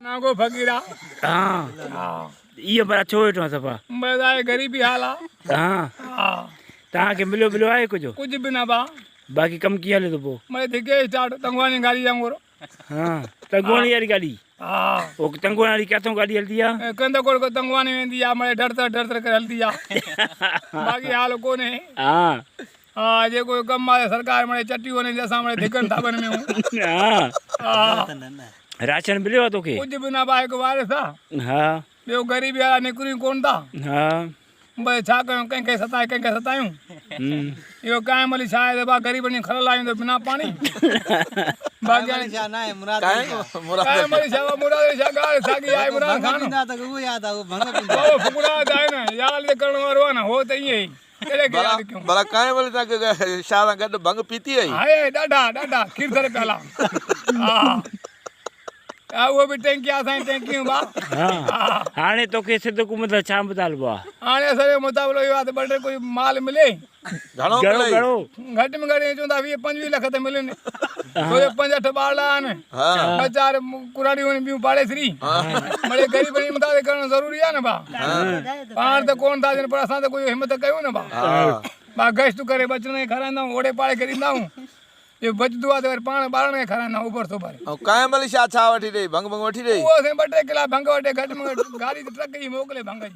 नागो फकीरा हाँ ये बड़ा छो वेठो सफ़ा मज़ा गरीबी हाल आहे। हाँ हाँ तव्हांखे मिलियो आहे कुझु कुछ भी ना बा बाक़ी कमु कीअं हले थो पोइ मैं थिके स्टार्ट तंगवानी गाड़ी वांगुरु। हाँ तंगवाणी वारी गाॾी हाँ वो तंगवाणी वारी किथां गाॾी हलंदी आहे कंद कोड़ को तंगवानी वेंदी आहे मैं डरतर करे हलती आहे बाक़ी हाल कोन्हे। हाँ हाँ जेको कमु आहे सरकार मणे चटी वञे असां मणे धिकनि थाबनि में हूं। हाँ हाँ राशन मिलियो आहे तोखे कुछ भी ना बा हिकु वारिस आहे हाँ ॿियो ग़रीबी वारा निकिरियूं कोन था हाँ भई छा कयूं कंहिंखे सतायूं इहो कांहिं महिल छा आहे त बा ग़रीबनि जी खलल आयूं त बिना पाणी बाक़ी हाणे ना है मुराद कांहिं महिल छा मुराद छा ॻाल्हि साॻी आहे मुराद खान ना तो वो याद आ वो भंग बाबा फुकड़ा आहे न याद करण वारो आहे न हो त ईअं ई कहिड़े खे यादि कयूं भला कांहिं महिल तव्हांखे छा सां गॾु भंग पीती आई आहे ॾाढा खीर प्याला हा उहो बि टैंकी आहे असांजी टैंकियूं बा हाँ हाणे तोखे सिधो को मतिलबु छा मुतालबो आहे हाणे असांजो मुताबिक़ इहो आहे त ॿ टे कोई माल मिले घणो घणो मिलई? घणो घटि में घटि चवंदा 20-25 लख त मिलनि छो जो 5-8 ॿार आहिनि हाँ ॿ चारि कुराड़ियूं आहिनि ॿियूं पाड़े श्री मिड़े ग़रीबनि जी मदद करणु ज़रूरी आहे न भा पाण त कोन था अचनि पर असां त कोई हिमत कयूं न भा हाँ गश्त करे बचड़नि खे खाराईंदा आहियूं ओड़े पाड़े खे ॾींदा आहियूं जो बचंदो आहे त वरी पाण ॿारनि खे खाराईंदा आहियूं उबर सोबर ऐं कांहिं महिल छा वठी ॾेई भंग वठी ॾेई उहो असां 2-3 किला भंग वठे घटि में घटि गाॾी ते ट्रक जी मोकिले भंग जी